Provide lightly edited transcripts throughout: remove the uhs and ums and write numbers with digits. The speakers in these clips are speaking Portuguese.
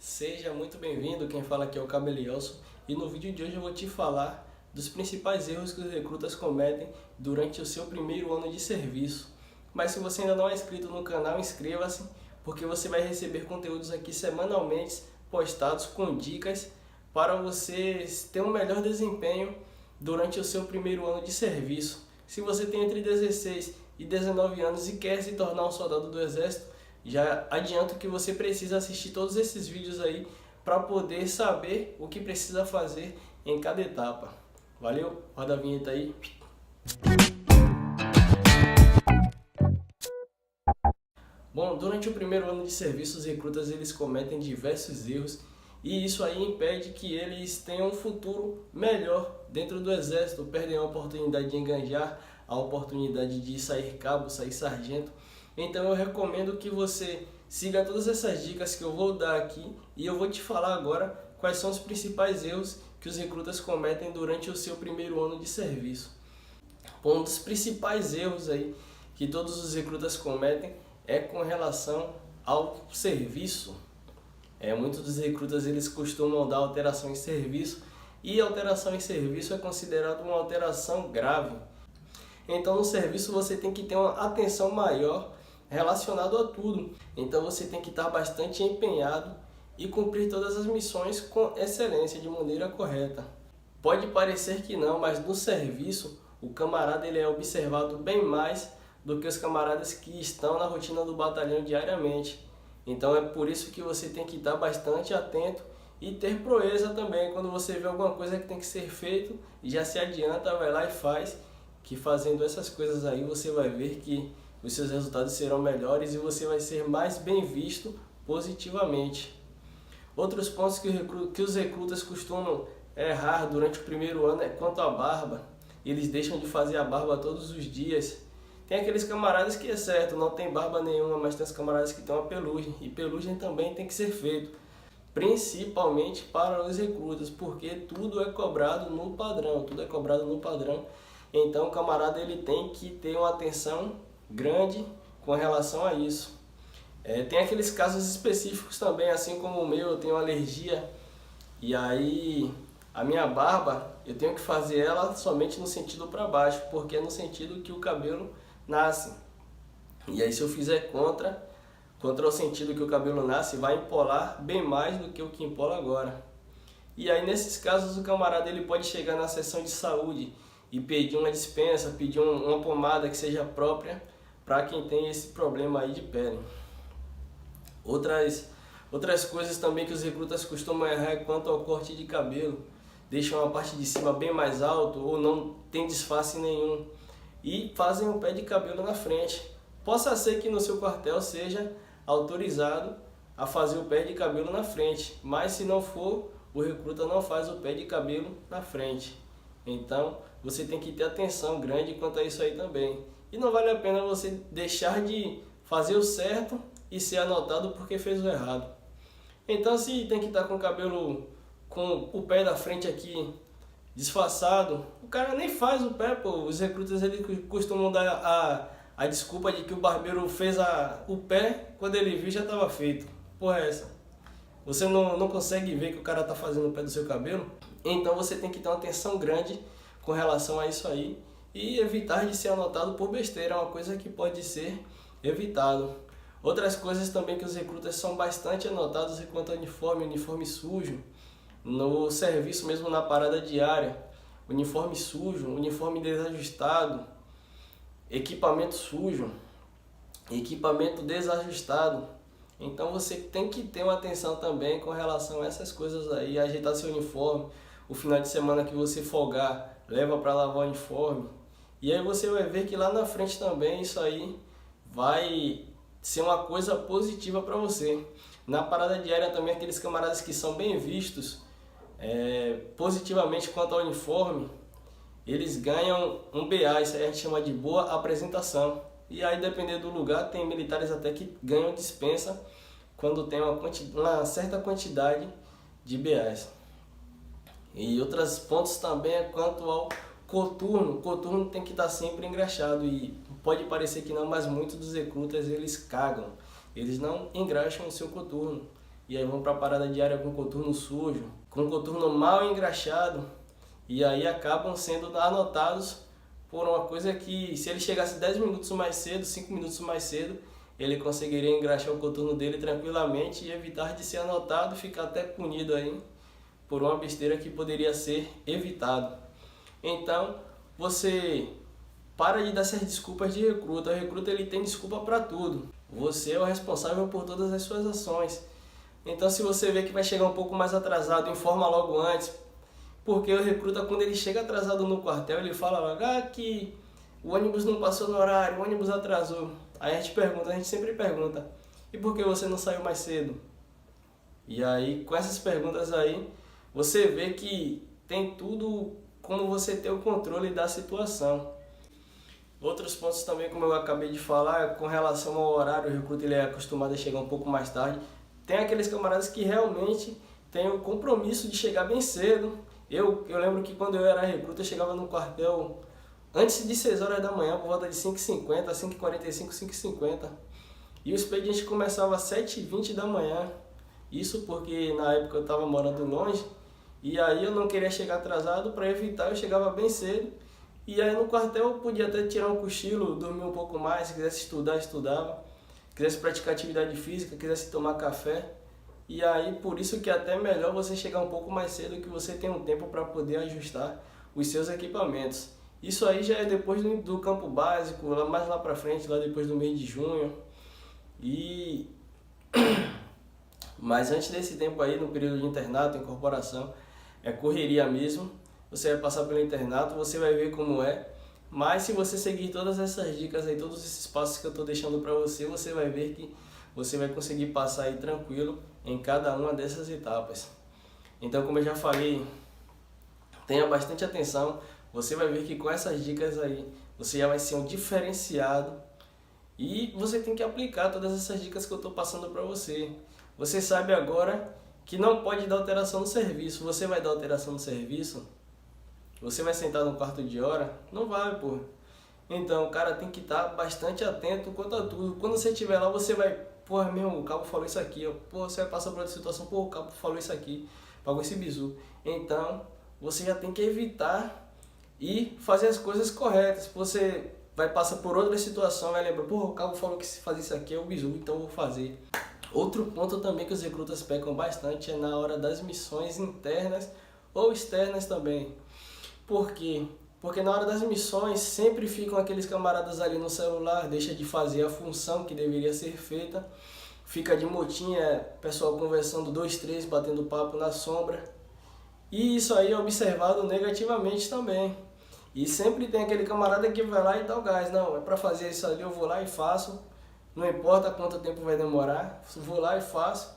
Seja muito bem-vindo, quem fala aqui é o Cabelielson e no vídeo de hoje eu vou te falar dos principais erros que os recrutas cometem durante o seu primeiro ano de serviço. Mas se você ainda não é inscrito no canal, inscreva-se, porque você vai receber conteúdos aqui semanalmente postados com dicas para você ter um melhor desempenho durante o seu primeiro ano de serviço. Se você tem entre 16 e 19 anos e quer se tornar um soldado do Exército, já adianto que você precisa assistir todos esses vídeos aí para poder saber o que precisa fazer em cada etapa. Valeu? Roda a vinheta aí. Bom, durante o primeiro ano de serviço, os recrutas eles cometem diversos erros e isso aí impede que eles tenham um futuro melhor dentro do Exército, perdem a oportunidade de engajar, a oportunidade de sair cabo, sair sargento. Então eu recomendo que você siga todas essas dicas que eu vou dar aqui e eu vou te falar agora quais são os principais erros que os recrutas cometem durante o seu primeiro ano de serviço. Bom, um dos principais erros aí que todos os recrutas cometem é com relação ao serviço. Muitos dos recrutas eles costumam dar alteração em serviço e alteração em serviço é considerado uma alteração grave. Então no serviço você tem que ter uma atenção maior relacionado a tudo. Então você tem que estar bastante empenhado e cumprir todas as missões com excelência, de maneira correta. Pode parecer que não, mas no serviço o camarada ele é observado bem mais do que os camaradas que estão na rotina do batalhão diariamente. Então é por isso que você tem que estar bastante atento e ter proeza também. Quando você vê alguma coisa que tem que ser feito, já se adianta, vai lá e faz, que fazendo essas coisas aí você vai ver que os seus resultados serão melhores e você vai ser mais bem visto positivamente. Outros pontos que os recrutas costumam errar durante o primeiro ano é quanto à barba. Eles deixam de fazer a barba todos os dias. Tem aqueles camaradas que é certo, não tem barba nenhuma, mas tem os camaradas que têm uma pelugem. E pelugem também tem que ser feito, principalmente para os recrutas, porque tudo é cobrado no padrão, Então o camarada ele tem que ter uma atenção grande com relação a isso. Tem aqueles casos específicos também, assim como o meu, eu tenho alergia e aí a minha barba eu tenho que fazer ela somente no sentido para baixo, porque é no sentido que o cabelo nasce. E aí se eu fizer contra o sentido que o cabelo nasce, vai empolar bem mais do que o que empola agora. E aí nesses casos o camarada ele pode chegar na seção de saúde e pedir uma dispensa, pedir uma pomada que seja própria para quem tem esse problema aí de pele. Outras coisas também que os recrutas costumam errar é quanto ao corte de cabelo. Deixam a parte de cima bem mais alto ou não tem disfarce nenhum e fazem um pé de cabelo na frente. Possa ser que no seu quartel seja autorizado a fazer o pé de cabelo na frente, mas se não for, o recruta não faz o pé de cabelo na frente. Então você tem que ter atenção grande quanto a isso aí também. E não vale a pena você deixar de fazer o certo e ser anotado porque fez o errado. Então se tem que estar com o cabelo, com o pé da frente aqui disfarçado, o cara nem faz o pé, pô. Os recrutas eles costumam dar a desculpa de que o barbeiro fez o pé, quando ele viu já estava feito. Porra é essa? Você não consegue ver que o cara está fazendo o pé do seu cabelo? Então você tem que ter uma atenção grande com relação a isso aí e evitar de ser anotado por besteira, é uma coisa que pode ser evitado. Outras coisas também que os recrutas são bastante anotados é quanto ao uniforme sujo, no serviço mesmo na parada diária, uniforme sujo, uniforme desajustado, equipamento sujo, equipamento desajustado. Então você tem que ter uma atenção também com relação a essas coisas aí, ajeitar seu uniforme, o final de semana que você folgar, leva para lavar o uniforme. E aí você vai ver que lá na frente também isso aí vai ser uma coisa positiva para você. Na parada diária também aqueles camaradas que são bem vistos positivamente quanto ao uniforme, eles ganham um BA, isso aí a gente chama de boa apresentação. E aí dependendo do lugar, tem militares até que ganham dispensa quando tem uma certa quantidade de BAs. E outros pontos também é quanto ao coturno. O coturno tem que estar sempre engraxado e pode parecer que não, mas muitos dos recrutas eles cagam. Eles não engraxam o seu coturno. e aí vão para a parada diária com coturno sujo, com coturno mal engraxado, e aí acabam sendo anotados por uma coisa que, se ele chegasse 10 minutos mais cedo, 5 minutos mais cedo, ele conseguiria engraxar o coturno dele tranquilamente e evitar de ser anotado, ficar até punido aí por uma besteira que poderia ser evitado. Então, você para de dar essas desculpas de recruta. O recruta ele tem desculpa para tudo. Você é o responsável por todas as suas ações. Então, se você vê que vai chegar um pouco mais atrasado, informa logo antes. Porque o recruta, quando ele chega atrasado no quartel, ele fala logo, que o ônibus não passou no horário, o ônibus atrasou. Aí a gente sempre pergunta, e por que você não saiu mais cedo? E aí, com essas perguntas aí, você vê que tem tudo como você ter o controle da situação. Outros pontos também, como eu acabei de falar, com relação ao horário, o recruta ele é acostumado a chegar um pouco mais tarde. Tem aqueles camaradas que realmente têm o compromisso de chegar bem cedo. Eu lembro que quando eu era recruta, eu chegava no quartel antes de 6 horas da manhã, por volta de 5h50, 5h45, 5h50. E o expediente começava às 7h20 da manhã. Isso porque na época eu estava morando longe, e aí eu não queria chegar atrasado, para evitar eu chegava bem cedo. E aí no quartel eu podia até tirar um cochilo, dormir um pouco mais, se quisesse estudar, estudava. Quisesse praticar atividade física, quisesse tomar café. E aí por isso que é até melhor você chegar um pouco mais cedo, que você tem um tempo para poder ajustar os seus equipamentos. Isso aí já é depois do campo básico, mais lá para frente, lá depois do mês de junho. Mas antes desse tempo aí, no período de internato, incorporação, é correria mesmo. Você vai passar pelo internato, você vai ver como é. Mas se você seguir todas essas dicas aí, todos esses passos que eu estou deixando para você, você vai ver que você vai conseguir passar aí tranquilo em cada uma dessas etapas. Então, como eu já falei, tenha bastante atenção. Você vai ver que com essas dicas aí, você já vai ser um diferenciado. E você tem que aplicar todas essas dicas que eu estou passando para você. Você sabe agora que não pode dar alteração no serviço. Você vai dar alteração no serviço? Você vai sentar no quarto de hora? Não vai, pô. Então, o cara tem que estar bastante atento quanto a tudo. Quando você estiver lá, você vai... Pô, meu, o cabo falou isso aqui. Ó. Pô, você vai passar por outra situação. Pô, o cabo falou isso aqui. Pagou esse bizu. Então, você já tem que evitar e fazer as coisas corretas. Você vai passar por outra situação, vai lembrar, pô, o cabo falou que se fazer isso aqui é o bizu, então eu vou fazer. Outro ponto também que os recrutas pecam bastante é na hora das missões internas ou externas também. Por quê? Porque na hora das missões sempre ficam aqueles camaradas ali no celular, deixa de fazer a função que deveria ser feita, fica de motinha, pessoal conversando 2, 3, batendo papo na sombra. E isso aí é observado negativamente também. E sempre tem aquele camarada que vai lá e dá o gás. Não, é para fazer isso ali, eu vou lá e faço. Não importa quanto tempo vai demorar, vou lá e faço.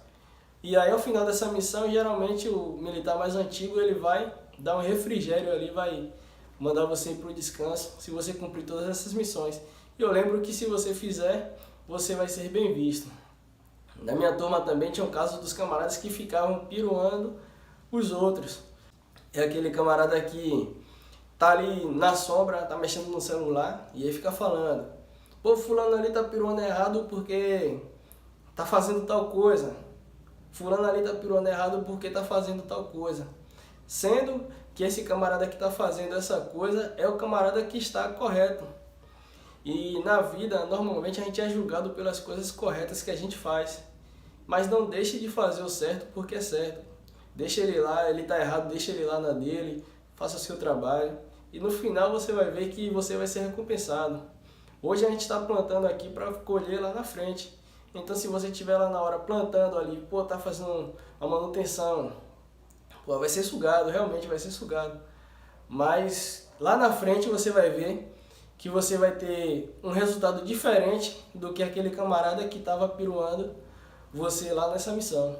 E aí ao final dessa missão, geralmente o militar mais antigo, ele vai dar um refrigério ali, vai mandar você ir para o descanso, se você cumprir todas essas missões. E eu lembro que se você fizer, você vai ser bem visto. Na minha turma também tinha um caso dos camaradas que ficavam piruando os outros. É aquele camarada que tá ali na sombra, tá mexendo no celular e aí fica falando: pô, fulano ali tá piruando errado porque tá fazendo tal coisa. Fulano ali tá piruando errado porque tá fazendo tal coisa. Sendo que esse camarada que tá fazendo essa coisa é o camarada que está correto. E na vida, normalmente a gente é julgado pelas coisas corretas que a gente faz. Mas não deixe de fazer o certo porque é certo. Deixa ele lá, ele tá errado, deixa ele lá na dele, faça o seu trabalho. E no final você vai ver que você vai ser recompensado. Hoje a gente está plantando aqui para colher lá na frente. Então se você estiver lá na hora plantando ali, pô, tá fazendo a manutenção, pô, vai ser sugado, realmente vai ser sugado. Mas lá na frente você vai ver que você vai ter um resultado diferente do que aquele camarada que estava piruando você lá nessa missão.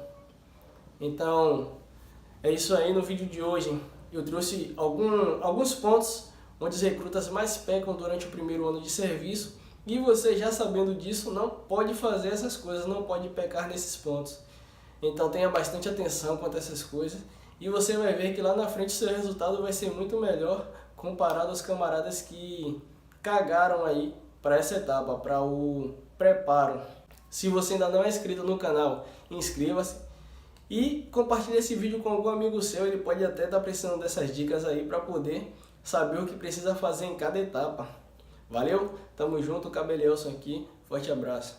Então, é isso aí no vídeo de hoje. Eu trouxe alguns pontos onde os recrutas mais pecam durante o primeiro ano de serviço. E você, já sabendo disso, não pode fazer essas coisas, não pode pecar nesses pontos. Então tenha bastante atenção quanto a essas coisas. E você vai ver que lá na frente o seu resultado vai ser muito melhor comparado aos camaradas que cagaram aí para essa etapa, para o preparo. Se você ainda não é inscrito no canal, inscreva-se. E compartilhe esse vídeo com algum amigo seu, ele pode até estar precisando dessas dicas aí para poder saber o que precisa fazer em cada etapa. Valeu? Tamo junto, Cabelelson aqui, forte abraço.